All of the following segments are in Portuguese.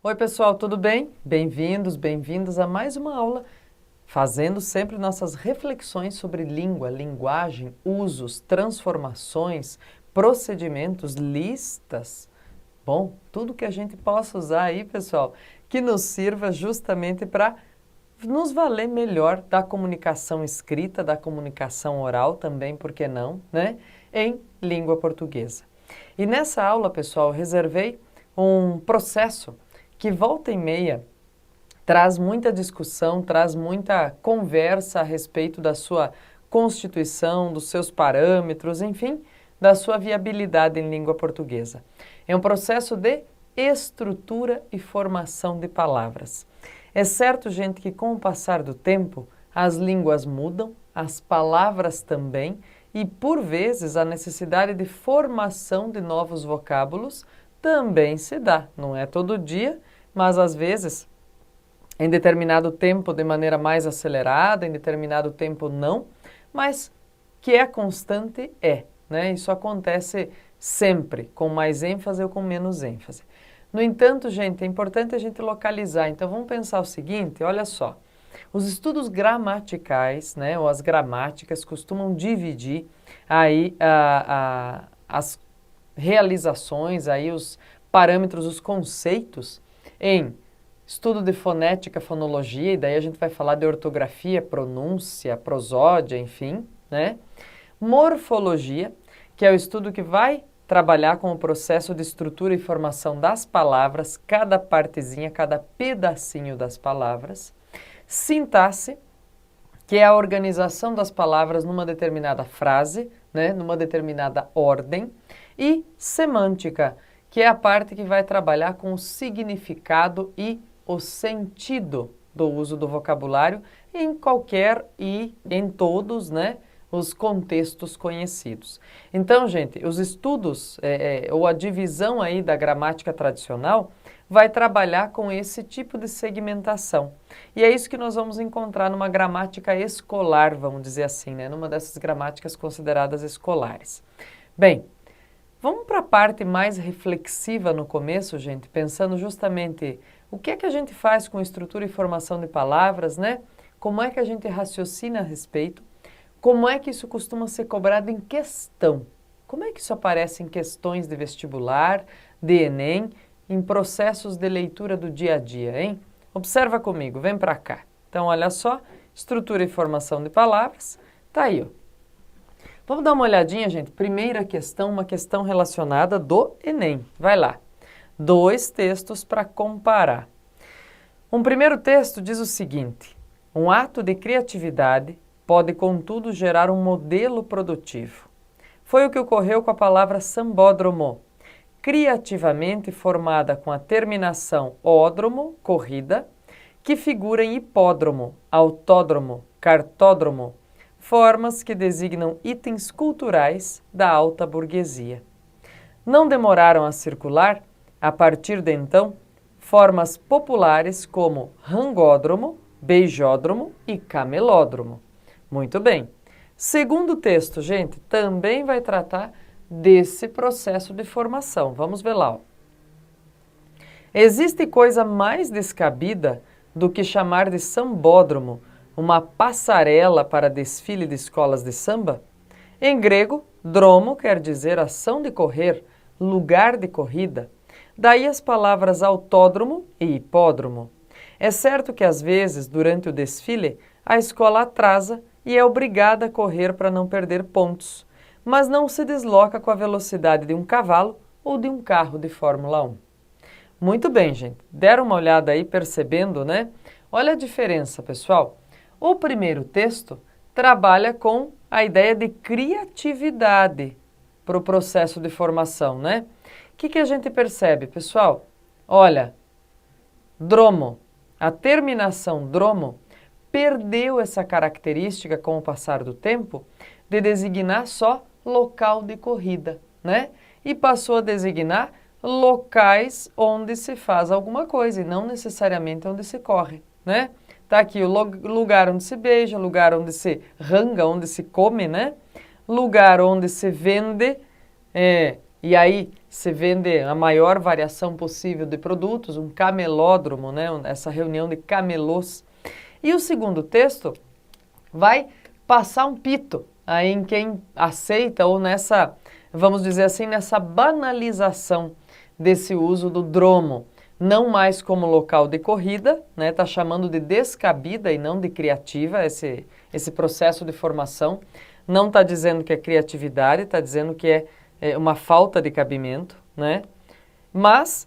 Oi, pessoal, tudo bem? Bem-vindos, bem-vindas a mais uma aula, fazendo sempre nossas reflexões sobre língua, linguagem, usos, transformações, procedimentos, listas. Bom, tudo que a gente possa usar aí, pessoal, que nos sirva justamente para nos valer melhor da comunicação escrita, da comunicação oral também, por que não, né? Em língua portuguesa. E nessa aula, pessoal, eu reservei um processo que volta e meia traz muita discussão, traz muita conversa a respeito da sua constituição, dos seus parâmetros, enfim, da sua viabilidade em língua portuguesa. É um processo de estrutura e formação de palavras. É certo, gente, que com o passar do tempo, as línguas mudam, as palavras também, e por vezes a necessidade de formação de novos vocábulos também se dá. Não é todo dia, mas às vezes, em determinado tempo de maneira mais acelerada, em determinado tempo não, mas que é constante é, né? Isso acontece sempre, com mais ênfase ou com menos ênfase. No entanto, gente, é importante a gente localizar. Então vamos pensar o seguinte, olha só. Os estudos gramaticais, né, ou as gramáticas, costumam dividir aí as realizações, aí os parâmetros, os conceitos em estudo de fonética, fonologia, e daí a gente vai falar de ortografia, pronúncia, prosódia, enfim, né? Morfologia, que é o estudo que vai trabalhar com o processo de estrutura e formação das palavras, cada partezinha, cada pedacinho das palavras. Sintaxe, que é a organização das palavras numa determinada frase, né, numa determinada ordem. E semântica, que é a parte que vai trabalhar com o significado e o sentido do uso do vocabulário em qualquer e em todos, né, os contextos conhecidos. Então, gente, os estudos ou a divisão aí da gramática tradicional vai trabalhar com esse tipo de segmentação. E é isso que nós vamos encontrar numa gramática escolar, vamos dizer assim, né, numa dessas gramáticas consideradas escolares. Bem, vamos para a parte mais reflexiva no começo, gente, pensando justamente o que é que a gente faz com estrutura e formação de palavras, né? Como é que a gente raciocina a respeito? Como é que isso costuma ser cobrado em questão? Como é que isso aparece em questões de vestibular, de Enem, em processos de leitura do dia a dia, hein? Observa comigo, vem para cá. Então, olha só, estrutura e formação de palavras, tá aí, ó. Vamos dar uma olhadinha, gente. Primeira questão, uma questão relacionada do Enem. Vai lá. 2 textos para comparar. Um primeiro texto diz o seguinte: um ato de criatividade pode, contudo, gerar um modelo produtivo. Foi o que ocorreu com a palavra sambódromo, criativamente formada com a terminação ódromo, corrida, que figura em hipódromo, autódromo, cartódromo, formas que designam itens culturais da alta burguesia. Não demoraram a circular, a partir de então, formas populares como rangódromo, beijódromo e camelódromo. Muito bem. Segundo texto, gente, também vai tratar desse processo de formação. Vamos ver lá. Ó. Existe coisa mais descabida do que chamar de sambódromo uma passarela para desfile de escolas de samba? Em grego, dromo quer dizer ação de correr, lugar de corrida. Daí as palavras autódromo e hipódromo. É certo que às vezes, durante o desfile, a escola atrasa e é obrigada a correr para não perder pontos, mas não se desloca com a velocidade de um cavalo ou de um carro de Fórmula 1. Muito bem, gente. Deram uma olhada aí percebendo, né? Olha a diferença, pessoal. O primeiro texto trabalha com a ideia de criatividade para o processo de formação, né? O que a gente percebe, pessoal? Olha, dromo, a terminação dromo perdeu essa característica com o passar do tempo de designar só local de corrida, né? E passou a designar locais onde se faz alguma coisa e não necessariamente onde se corre, né? Tá aqui o lugar onde se beija, lugar onde se ranga, onde se come, né? Lugar onde se vende e aí se vende a maior variação possível de produtos, um camelódromo, né? Essa reunião de camelôs. E o segundo texto vai passar um pito aí em quem aceita ou nessa, vamos dizer assim, nessa banalização desse uso do dromo, não mais como local de corrida, né? Tá chamando de descabida e não de criativa esse processo de formação. Não está dizendo que é criatividade, está dizendo que é uma falta de cabimento, né? Mas,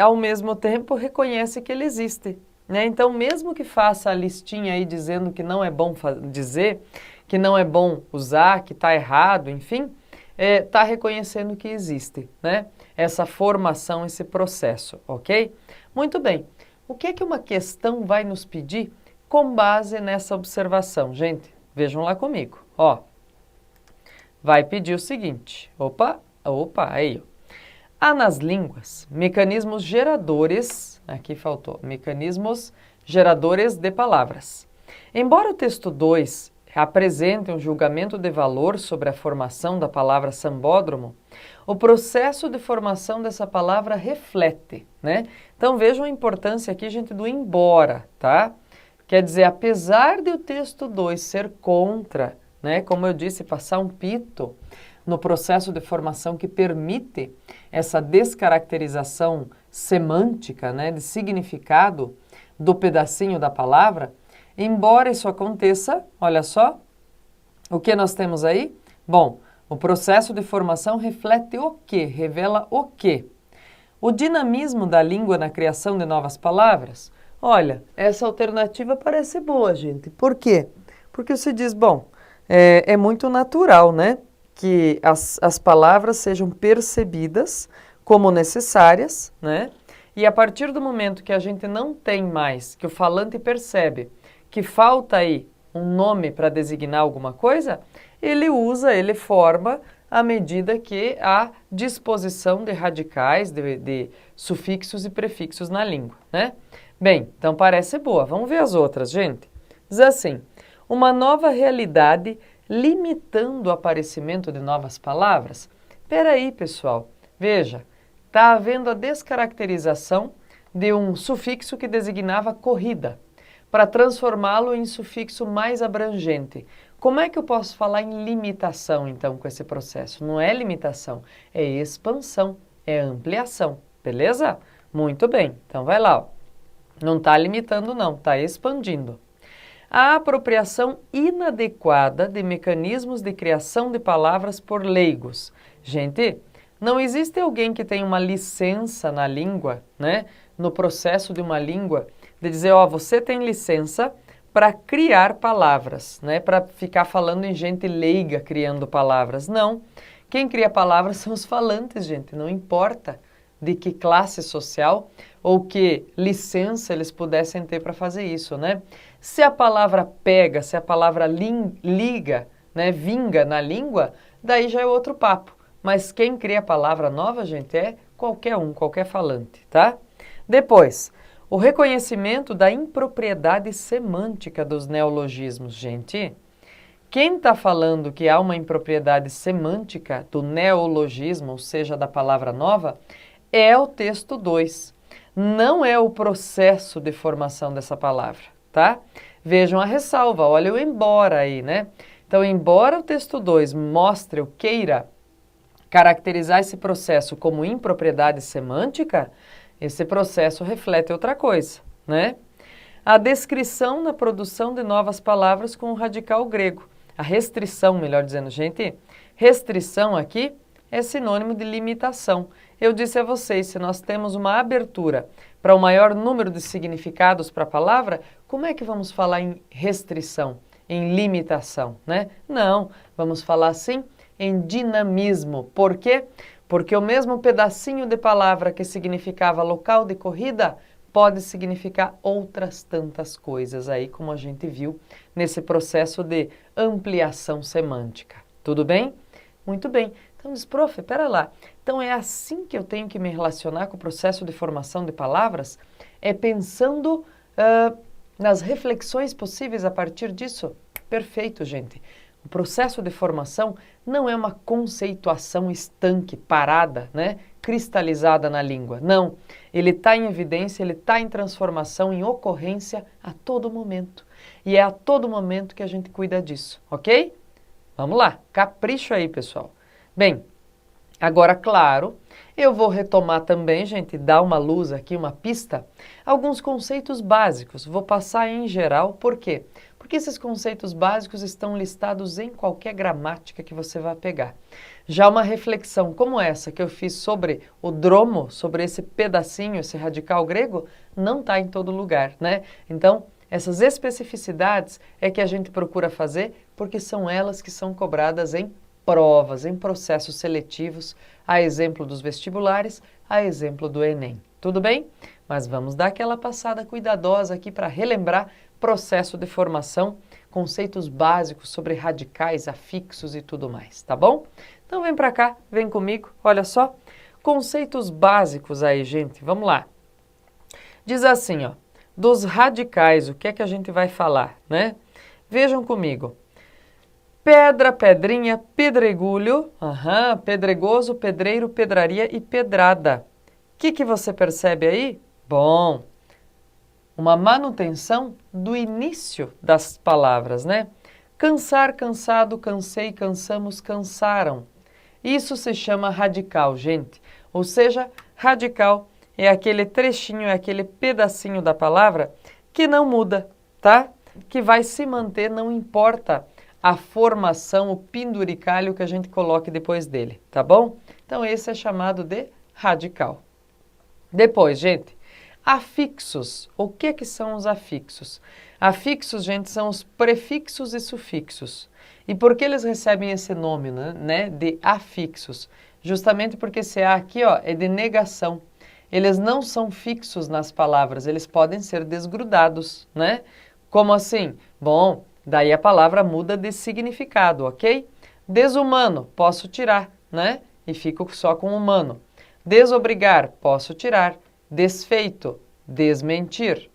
ao mesmo tempo, reconhece que ele existe, né? Então, mesmo que faça a listinha aí dizendo que não é bom dizer, que não é bom usar, que está errado, enfim, está reconhecendo que existe, né? Essa formação, esse processo, ok? Muito bem. O que é que uma questão vai nos pedir com base nessa observação? Gente, vejam lá comigo, ó. Vai pedir o seguinte, aí, ó. Há nas línguas mecanismos geradores, aqui faltou, mecanismos geradores de palavras. Embora o texto 2 apresente um julgamento de valor sobre a formação da palavra sambódromo, o processo de formação dessa palavra reflete, né? Então vejam a importância aqui, gente, do embora, tá? Quer dizer, apesar de o texto 2 ser contra, né, como eu disse, passar um pito no processo de formação que permite essa descaracterização semântica, né, de significado do pedacinho da palavra, embora isso aconteça, olha só, o que nós temos aí? Bom, o processo de formação reflete o quê? Revela o quê? O dinamismo da língua na criação de novas palavras? Olha, essa alternativa parece boa, gente. Por quê? Porque você diz, bom, é muito natural, né, que as palavras sejam percebidas como necessárias, né, e a partir do momento que a gente não tem mais, que o falante percebe que falta aí um nome para designar alguma coisa, ele forma à medida que há disposição de radicais, de sufixos e prefixos na língua, né? Bem, então parece boa. Vamos ver as outras, gente. Diz assim, uma nova realidade limitando o aparecimento de novas palavras? Peraí, pessoal. Veja, está havendo a descaracterização de um sufixo que designava corrida, para transformá-lo em sufixo mais abrangente. Como é que eu posso falar em limitação, então, com esse processo? Não é limitação, é expansão, é ampliação, beleza? Muito bem, então vai lá, ó. Não está limitando não, está expandindo. A apropriação inadequada de mecanismos de criação de palavras por leigos. Gente, não existe alguém que tenha uma licença na língua, né? No processo de uma língua, de dizer, ó, você tem licença para criar palavras, né? Para ficar falando em gente leiga criando palavras. Não. Quem cria palavras são os falantes, gente. Não importa de que classe social ou que licença eles pudessem ter para fazer isso, né? Se a palavra pega, se a palavra liga, né, vinga na língua, daí já é outro papo. Mas quem cria a palavra nova, gente, é qualquer um, qualquer falante, tá? Depois, o reconhecimento da impropriedade semântica dos neologismos, gente. Quem está falando que há uma impropriedade semântica do neologismo, ou seja, da palavra nova, é o texto 2. Não é o processo de formação dessa palavra, tá? Vejam a ressalva, olha o embora aí, né? Então, embora o texto 2 mostre ou queira caracterizar esse processo como impropriedade semântica, esse processo reflete outra coisa, né? A descrição na produção de novas palavras com o radical grego. A restrição, melhor dizendo, gente, restrição aqui é sinônimo de limitação. Eu disse a vocês, se nós temos uma abertura para o maior número de significados para a palavra, como é que vamos falar em restrição, em limitação, né? Não, vamos falar assim em dinamismo. Por quê? Porque o mesmo pedacinho de palavra que significava local de corrida pode significar outras tantas coisas aí, como a gente viu nesse processo de ampliação semântica. Tudo bem? Muito bem. Então diz, prof, pera lá. Então é assim que eu tenho que me relacionar com o processo de formação de palavras? É pensando nas reflexões possíveis a partir disso? Perfeito, gente. O processo de formação não é uma conceituação estanque, parada, né? Cristalizada na língua. Não, ele está em evidência, ele está em transformação, em ocorrência a todo momento. E é a todo momento que a gente cuida disso, ok? Vamos lá, capricho aí, pessoal. Bem, agora, claro, eu vou retomar também, gente, dar uma luz aqui, uma pista, alguns conceitos básicos. Vou passar em geral, por quê? Porque esses conceitos básicos estão listados em qualquer gramática que você vai pegar. Já uma reflexão como essa que eu fiz sobre o dromo, sobre esse pedacinho, esse radical grego, não está em todo lugar, né? Então, essas especificidades é que a gente procura fazer porque são elas que são cobradas em provas, em processos seletivos, a exemplo dos vestibulares, a exemplo do Enem. Tudo bem? Mas vamos dar aquela passada cuidadosa aqui para relembrar processo de formação, conceitos básicos sobre radicais, afixos e tudo mais, tá bom? Então vem para cá, vem comigo, olha só. Conceitos básicos aí, gente, vamos lá. Diz assim, ó, dos radicais, o que é que a gente vai falar, né? Vejam comigo. Pedra, pedrinha, pedregulho, pedregoso, pedreiro, pedraria e pedrada. O que você percebe aí? Bom, uma manutenção do início das palavras, né? Cansar, cansado, cansei, cansamos, cansaram. Isso se chama radical, gente. Ou seja, radical é aquele trechinho, é aquele pedacinho da palavra que não muda, tá? Que vai se manter, não importa a formação, o penduricalho que a gente coloque depois dele, tá bom? Então esse é chamado de radical. Depois, gente, afixos. O que são os afixos? Afixos, gente, são os prefixos e sufixos. E por que eles recebem esse nome, né, de afixos? Justamente porque esse A aqui, ó, é de negação. Eles não são fixos nas palavras, eles podem ser desgrudados, né? Como assim? Bom, daí a palavra muda de significado, ok? Desumano, posso tirar, né? E fico só com humano. Desobrigar, posso tirar. Desfeito, desmentir.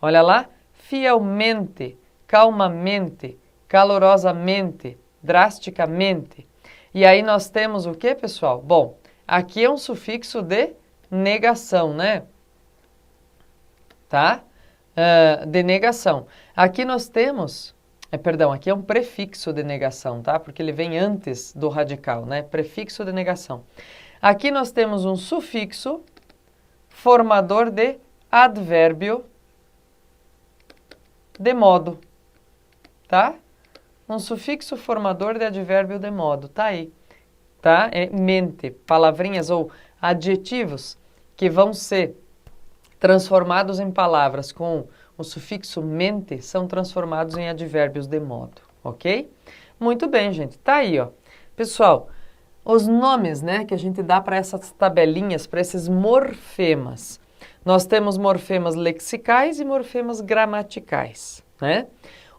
Olha lá, fielmente, calmamente, calorosamente, drasticamente. E aí nós temos o que, pessoal? Bom, aqui é um sufixo de negação, né? Tá? De negação. Aqui nós temos, aqui é um prefixo de negação, tá? Porque ele vem antes do radical, né? Prefixo de negação. Aqui nós temos um sufixo formador de advérbio de modo, tá? Um sufixo formador de advérbio de modo, tá aí, tá? É mente, palavrinhas ou adjetivos que vão ser transformados em palavras com o sufixo mente são transformados em advérbios de modo, ok? Muito bem, gente, tá aí, ó. Pessoal, os nomes, né, que a gente dá para essas tabelinhas, para esses morfemas. Nós temos morfemas lexicais e morfemas gramaticais, né?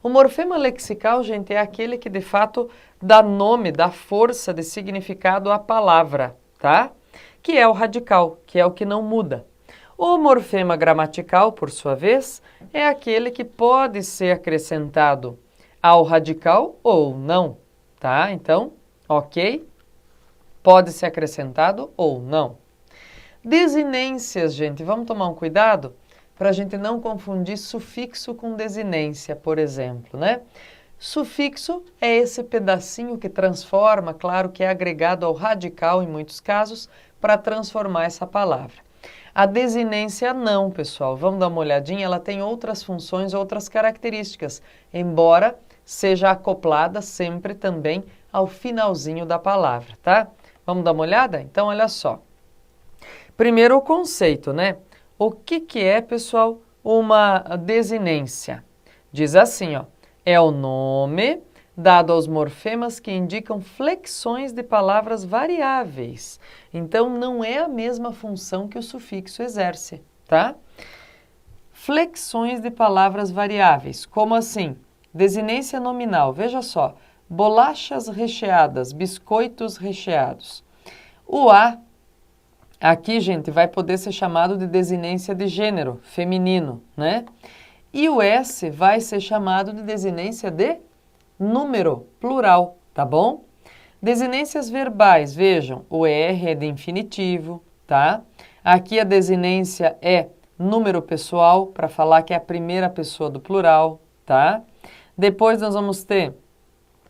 O morfema lexical, gente, é aquele que de fato dá nome, dá força de significado à palavra, tá? Que é o radical, que é o que não muda. O morfema gramatical, por sua vez, é aquele que pode ser acrescentado ao radical ou não, tá? Então, ok? Pode ser acrescentado ou não. Desinências, gente, vamos tomar um cuidado para a gente não confundir sufixo com desinência, por exemplo, né? Sufixo é esse pedacinho que transforma, claro que é agregado ao radical em muitos casos, para transformar essa palavra. A desinência não, pessoal. Vamos dar uma olhadinha, ela tem outras funções, outras características, embora seja acoplada sempre também ao finalzinho da palavra, tá? Vamos dar uma olhada? Então, olha só. Primeiro o conceito, né? O que é, pessoal, uma desinência? Diz assim, ó, é o nome dado aos morfemas que indicam flexões de palavras variáveis. Então, não é a mesma função que o sufixo exerce, tá? Flexões de palavras variáveis, como assim? Desinência nominal, veja só, bolachas recheadas, biscoitos recheados. O A, aqui, gente, vai poder ser chamado de desinência de gênero, feminino, né? E o S vai ser chamado de desinência de número plural, tá bom? Desinências verbais, vejam, o R é de infinitivo, tá? Aqui a desinência é número pessoal, para falar que é a primeira pessoa do plural, tá? Depois nós vamos ter,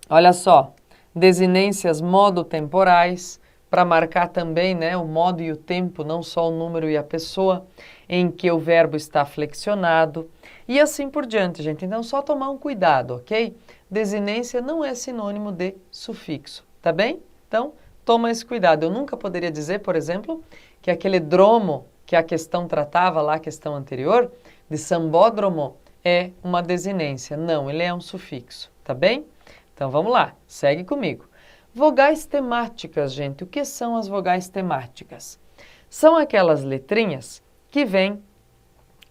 olha só, desinências modo-temporais, para marcar também, né, o modo e o tempo, não só o número e a pessoa, em que o verbo está flexionado, e assim por diante, gente. Então, só tomar um cuidado, ok? Desinência não é sinônimo de sufixo, tá bem? Então, toma esse cuidado. Eu nunca poderia dizer, por exemplo, que aquele dromo que a questão tratava lá, a questão anterior, de sambódromo, é uma desinência. Não, ele é um sufixo, tá bem? Então, vamos lá, segue comigo. Vogais temáticas, gente. O que são as vogais temáticas? São aquelas letrinhas que vêm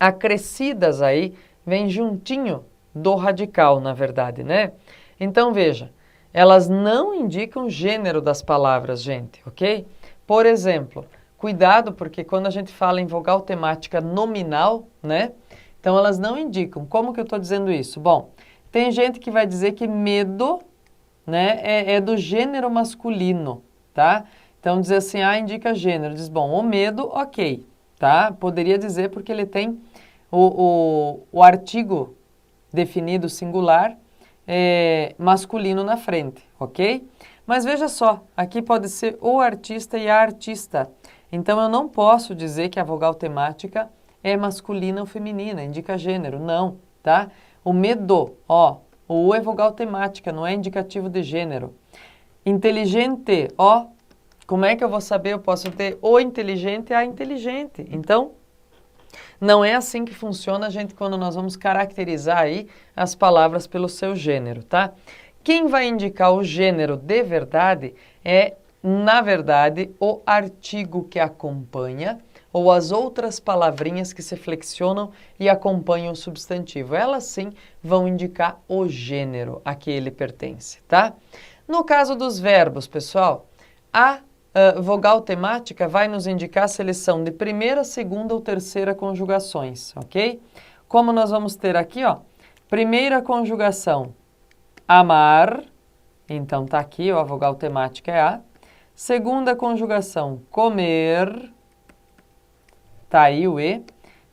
acrescidas aí, vêm juntinho do radical, na verdade, né? Então, veja, elas não indicam gênero das palavras, gente, ok? Por exemplo, cuidado, porque quando a gente fala em vogal temática nominal, né? Então, elas não indicam. Como que eu estou dizendo isso? Bom, tem gente que vai dizer que medo, né, é do gênero masculino, tá? Então, dizer assim, indica gênero. Diz, bom, o medo, ok, tá? Poderia dizer porque ele tem o artigo definido singular masculino na frente, ok? Mas veja só, aqui pode ser o artista e a artista. Então, eu não posso dizer que a vogal temática é masculina ou feminina, indica gênero, não, tá? O medo, ó, o U é vogal temática, não é indicativo de gênero. Inteligente, ó, como é que eu vou saber? Eu posso ter o inteligente e a inteligente. Então, não é assim que funciona, gente, quando nós vamos caracterizar aí as palavras pelo seu gênero, tá? Quem vai indicar o gênero de verdade é, na verdade, o artigo que acompanha ou as outras palavrinhas que se flexionam e acompanham o substantivo. Elas sim vão indicar o gênero a que ele pertence, tá? No caso dos verbos, pessoal, a vogal temática vai nos indicar se eles são de primeira, segunda ou terceira conjugações, ok? Como nós vamos ter aqui, ó, primeira conjugação, amar, então tá aqui, ó, a vogal temática é a. Segunda conjugação, comer, tá aí o E.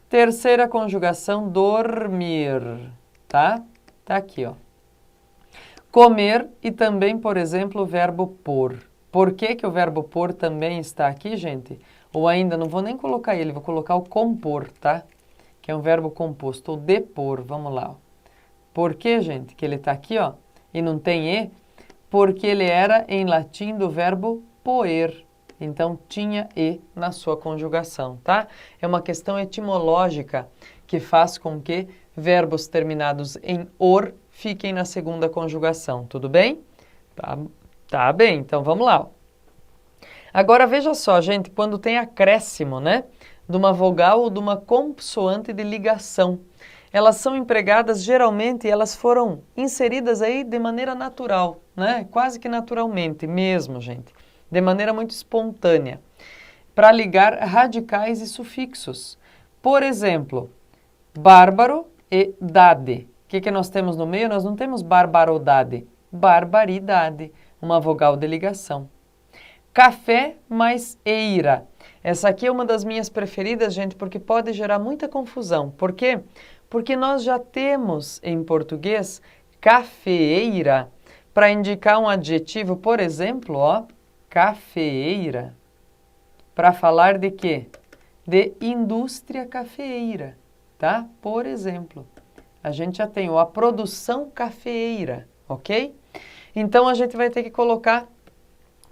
Terceira conjugação, dormir, tá? Tá aqui, ó. Comer e também, por exemplo, o verbo pôr. Por que que o verbo pôr também está aqui, gente? Ou ainda, não vou nem colocar ele, vou colocar o compor, tá? Que é um verbo composto, ou depor, vamos lá. Ó. Por que, gente, que ele está aqui, ó, e não tem E? Porque ele era, em latim, do verbo poer. Então, tinha E na sua conjugação, tá? É uma questão etimológica que faz com que verbos terminados em or fiquem na segunda conjugação, tudo bem? Tá bem, então vamos lá. Agora, veja só, gente, quando tem acréscimo, né? De uma vogal ou de uma consoante de ligação. Elas são empregadas geralmente, elas foram inseridas aí de maneira natural, né? Quase que naturalmente mesmo, gente. De maneira muito espontânea. Para ligar radicais e sufixos. Por exemplo, bárbaro e dade. O que nós temos no meio? Nós não temos barbarodade. Barbaridade. Uma vogal de ligação. Café mais eira. Essa aqui é uma das minhas preferidas, gente, porque pode gerar muita confusão. Por quê? Porque nós já temos em português cafeeira para indicar um adjetivo, por exemplo, ó, cafeeira. Para falar de quê? De indústria cafeeira, tá? Por exemplo, a gente já tem a produção cafeeira, ok? Então, a gente vai ter que colocar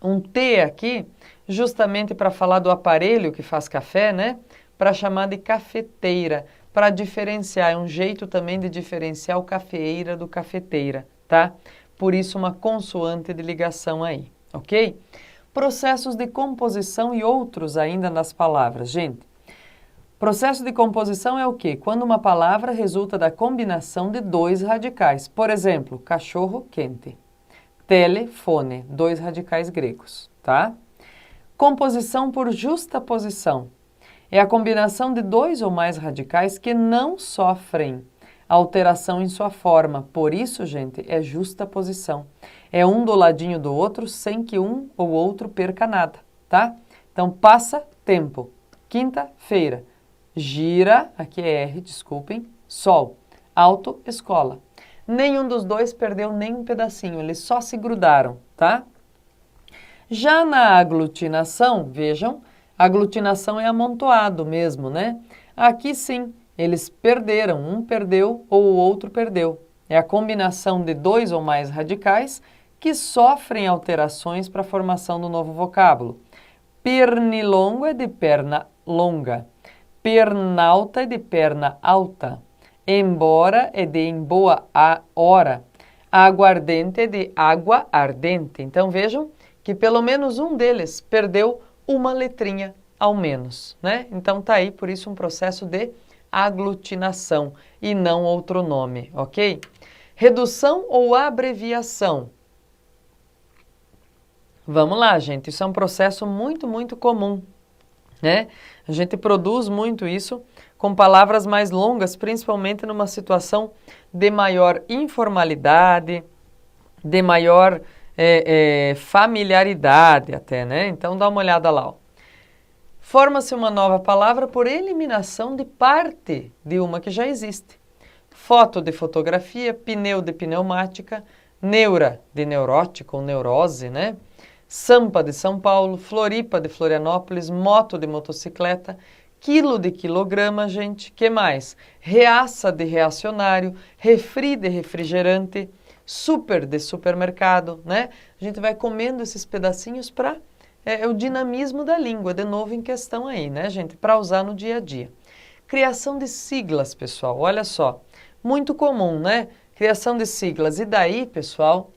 um T aqui, justamente para falar do aparelho que faz café, né? Para chamar de cafeteira, para diferenciar. É um jeito também de diferenciar o cafeeira do cafeteira, tá? Por isso, uma consoante de ligação aí, ok? Processos de composição e outros ainda nas palavras. Gente, processo de composição é o quê? Quando uma palavra resulta da combinação de dois radicais. Por exemplo, cachorro quente. Telefone, dois radicais gregos, tá? Composição por justaposição. É a combinação de dois ou mais radicais que não sofrem alteração em sua forma. Por isso, gente, é justaposição. É um do ladinho do outro sem que um ou outro perca nada, tá? Então, passa tempo. Quinta-feira. Gira, aqui é R, desculpem, sol. Auto, escola. Nenhum dos dois perdeu nem um pedacinho, eles só se grudaram, tá? Já na aglutinação, vejam, aglutinação é amontoado mesmo, né? Aqui sim, eles perderam, um perdeu ou o outro perdeu. É a combinação de dois ou mais radicais que sofrem alterações para a formação do novo vocábulo. Pernilongo é de perna longa, pernalta é de perna alta, embora é de em boa hora, aguardente é de água ardente. Então vejam que pelo menos um deles perdeu uma letrinha ao menos, né? Então tá aí, por isso um processo de aglutinação e não outro nome, ok? Redução ou abreviação? Vamos lá, gente, isso é um processo muito comum, né? A gente produz muito isso com palavras mais longas, principalmente numa situação de maior informalidade, de maior familiaridade até, né? Então dá uma olhada lá, ó. Forma-se uma nova palavra por eliminação de parte de uma que já existe. Foto de fotografia, pneu de pneumática, neura de neurótico ou neurose, né? Sampa de São Paulo, Floripa de Florianópolis, moto de motocicleta, quilo de quilograma, gente. Que mais? Reaça de reacionário, refri de refrigerante, super de supermercado, né? A gente vai comendo esses pedacinhos para o dinamismo da língua, de novo em questão aí, né, gente? Para usar no dia a dia. Criação de siglas, pessoal, olha só. Muito comum, né? Criação de siglas. E daí, pessoal,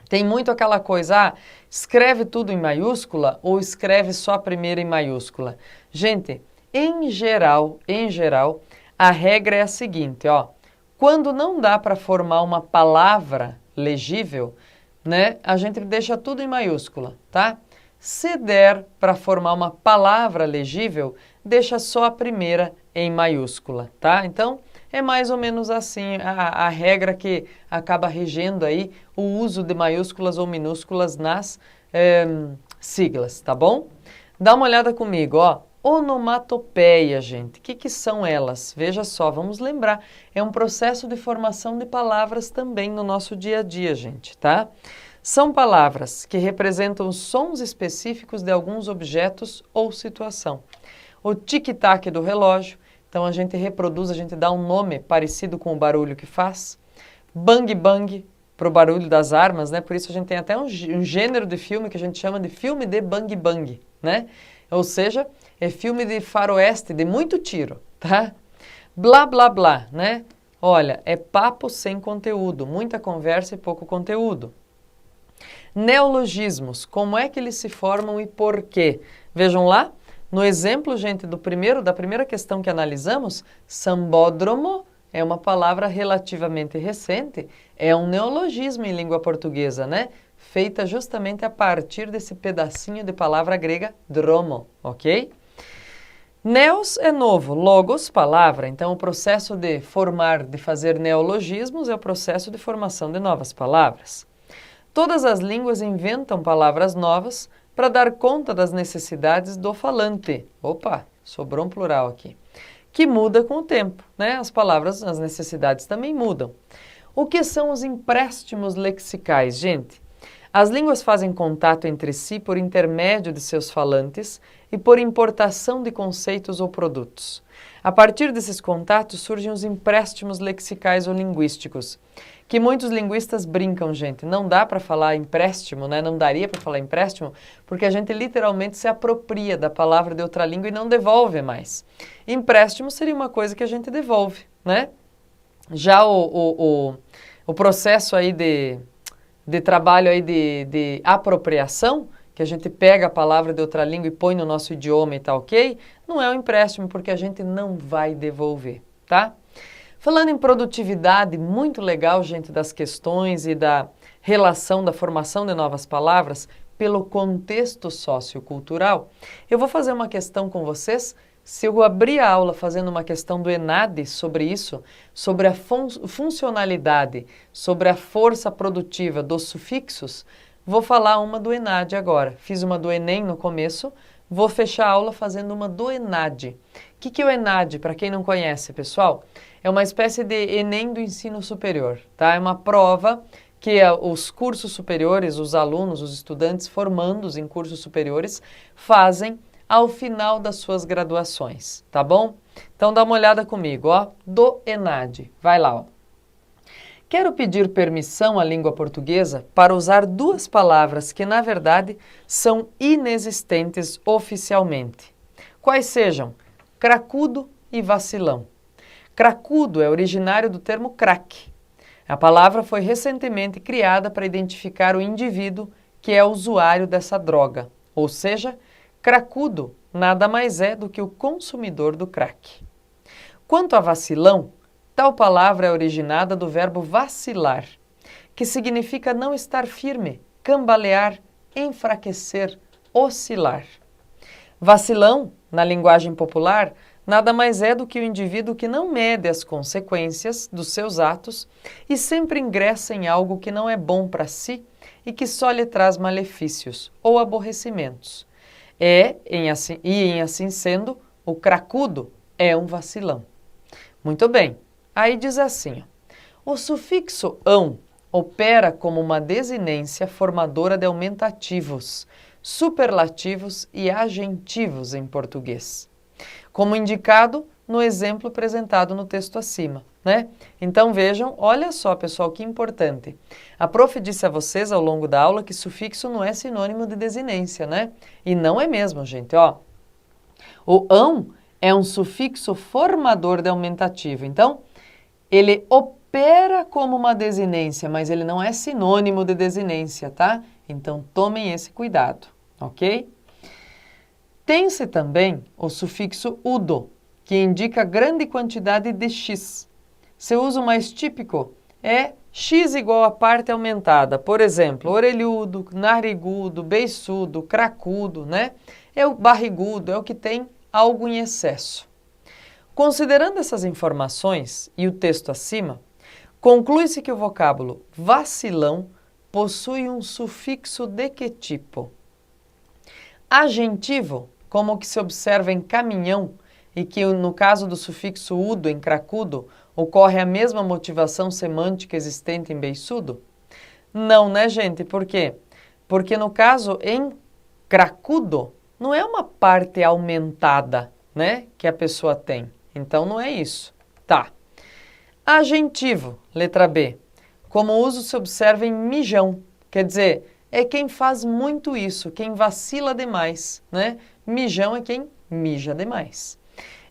tem muito aquela coisa, escreve tudo em maiúscula ou escreve só a primeira em maiúscula. Gente, em geral, a regra é a seguinte, ó. Quando não dá para formar uma palavra legível, né, a gente deixa tudo em maiúscula, tá? Se der para formar uma palavra legível, deixa só a primeira em maiúscula, tá? Então, é mais ou menos assim a regra que acaba regendo aí o uso de maiúsculas ou minúsculas nas siglas, tá bom? Dá uma olhada comigo, ó. Onomatopeia, gente. O que são elas? Veja só, vamos lembrar. É um processo de formação de palavras também no nosso dia a dia, gente, tá? São palavras que representam sons específicos de alguns objetos ou situação. O tic-tac do relógio, então a gente reproduz, a gente dá um nome parecido com o barulho que faz. Bang bang, para o barulho das armas, né? Por isso a gente tem até um gênero de filme que a gente chama de filme de bang bang, né? Ou seja, é filme de faroeste, de muito tiro, tá? Blá blá blá, né? Olha, é papo sem conteúdo, muita conversa e pouco conteúdo. Neologismos, como é que eles se formam e por quê? Vejam lá, no exemplo, gente, da primeira questão que analisamos, sambódromo é uma palavra relativamente recente, é um neologismo em língua portuguesa, né? Feita justamente a partir desse pedacinho de palavra grega dromo, ok? Neos é novo, logos, palavra, então o processo de formar, de fazer neologismos é o processo de formação de novas palavras. Todas as línguas inventam palavras novas para dar conta das necessidades do falante. Opa, sobrou um plural aqui. Que muda com o tempo, né? As palavras, as necessidades também mudam. O que são os empréstimos lexicais, gente? As línguas fazem contato entre si por intermédio de seus falantes e por importação de conceitos ou produtos. A partir desses contatos surgem os empréstimos lexicais ou linguísticos, que muitos linguistas brincam, gente. Não dá para falar empréstimo, né? Não daria para falar empréstimo, porque a gente literalmente se apropria da palavra de outra língua e não devolve mais. Empréstimo seria uma coisa que a gente devolve, né? Já o processo aí de trabalho aí de apropriação, que a gente pega a palavra de outra língua e põe no nosso idioma e tá ok, não é um empréstimo, porque a gente não vai devolver, tá? Falando em produtividade, muito legal, gente, das questões e da relação da formação de novas palavras pelo contexto sociocultural, eu vou fazer uma questão com vocês se eu abrir a aula fazendo uma questão do ENAD sobre isso, sobre a funcionalidade, sobre a força produtiva dos sufixos, vou falar uma do ENAD agora. Fiz uma do Enem no começo, vou fechar a aula fazendo uma do ENAD. O que é o ENAD, para quem não conhece, pessoal? É uma espécie de Enem do ensino superior, tá? É uma prova que os cursos superiores, os alunos, os estudantes formandos em cursos superiores fazem ao final das suas graduações, tá bom? Então dá uma olhada comigo, ó, do ENAD. Vai lá, ó. Quero pedir permissão à língua portuguesa para usar duas palavras que, na verdade, são inexistentes oficialmente. Quais sejam? Cracudo e vacilão. Cracudo é originário do termo crack. A palavra foi recentemente criada para identificar o indivíduo que é usuário dessa droga, ou seja, cracudo nada mais é do que o consumidor do crack. Quanto a vacilão, tal palavra é originada do verbo vacilar, que significa não estar firme, cambalear, enfraquecer, oscilar. Vacilão, na linguagem popular, nada mais é do que o indivíduo que não mede as consequências dos seus atos e sempre ingressa em algo que não é bom para si e que só lhe traz malefícios ou aborrecimentos. Em assim sendo, o cracudo é um vacilão. Muito bem, aí diz assim, ó, o sufixo ão opera como uma desinência formadora de aumentativos, superlativos e agentivos em português, como indicado no exemplo apresentado no texto acima, né? Então vejam, olha só pessoal, que importante. A prof disse a vocês ao longo da aula que sufixo não é sinônimo de desinência, né? E não é mesmo, gente, ó. O ão é um sufixo formador de aumentativo, então ele opera como uma desinência, mas ele não é sinônimo de desinência, tá? Então tomem esse cuidado, ok? Tem-se também o sufixo udo, que indica grande quantidade de x. Seu uso mais típico é x igual a parte aumentada. Por exemplo, orelhudo, narigudo, beiçudo, cracudo, né? É o barrigudo, é o que tem algo em excesso. Considerando essas informações e o texto acima, conclui-se que o vocábulo vacilão possui um sufixo de que tipo? Agentivo, como o que se observa em caminhão, e que no caso do sufixo udo em cracudo, ocorre a mesma motivação semântica existente em beiçudo? Não, né, gente? Por quê? Porque no caso em cracudo, não é uma parte aumentada, né, que a pessoa tem. Então não é isso. Tá. Agentivo, letra B. Como o uso se observa em mijão, quer dizer, é quem faz muito isso, quem vacila demais, né? Mijão é quem mija demais.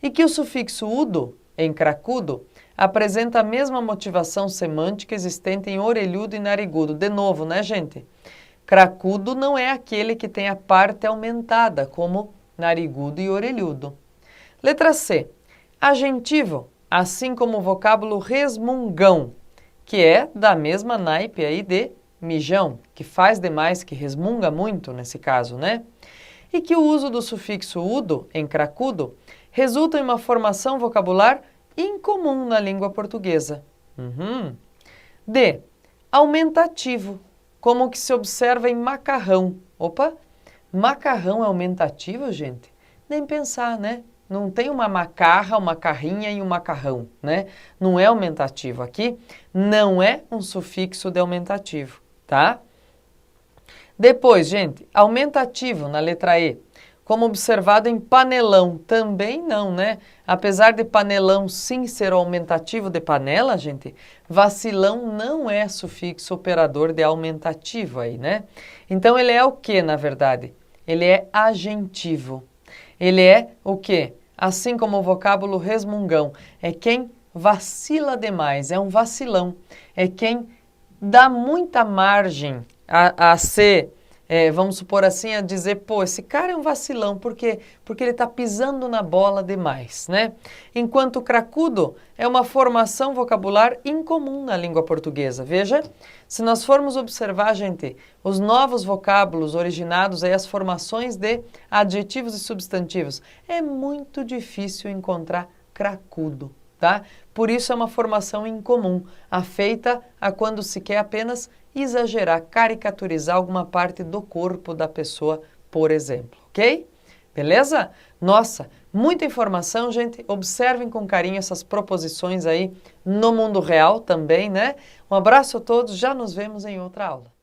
E que o sufixo udo, em cracudo, apresenta a mesma motivação semântica existente em orelhudo e narigudo. De novo, né, gente? Cracudo não é aquele que tem a parte aumentada, como narigudo e orelhudo. Letra C. Agentivo, assim como o vocábulo resmungão, que é da mesma naipe aí de mijão, que faz demais, que resmunga muito nesse caso, né? E que o uso do sufixo udo, em cracudo, resulta em uma formação vocabular incomum na língua portuguesa. D. Aumentativo, como o que se observa em macarrão. Opa, macarrão é aumentativo, gente? Nem pensar, né? Não tem uma macarra, uma carrinha e um macarrão, né? Não é aumentativo. Aqui não é um sufixo de aumentativo, tá? Depois, gente, aumentativo na letra E, como observado em panelão, também não, né? Apesar de panelão sim ser o aumentativo de panela, gente, vacilão não é sufixo operador de aumentativo aí, né? Então ele é o que, na verdade? Ele é agentivo. Ele é o quê? Assim como o vocábulo resmungão, é quem vacila demais, é um vacilão, é quem dá muita margem a ser vamos supor assim, a dizer, pô, esse cara é um vacilão, por quê? Porque ele está pisando na bola demais, né? Enquanto cracudo é uma formação vocabular incomum na língua portuguesa. Veja, se nós formos observar, gente, os novos vocábulos originados aí, as formações de adjetivos e substantivos, é muito difícil encontrar cracudo, tá? Por isso é uma formação incomum, afeita a quando se quer apenas exagerar, caricaturizar alguma parte do corpo da pessoa, por exemplo, ok? Beleza? Nossa, muita informação, gente. Observem com carinho essas proposições aí no mundo real também, né? Um abraço a todos, já nos vemos em outra aula.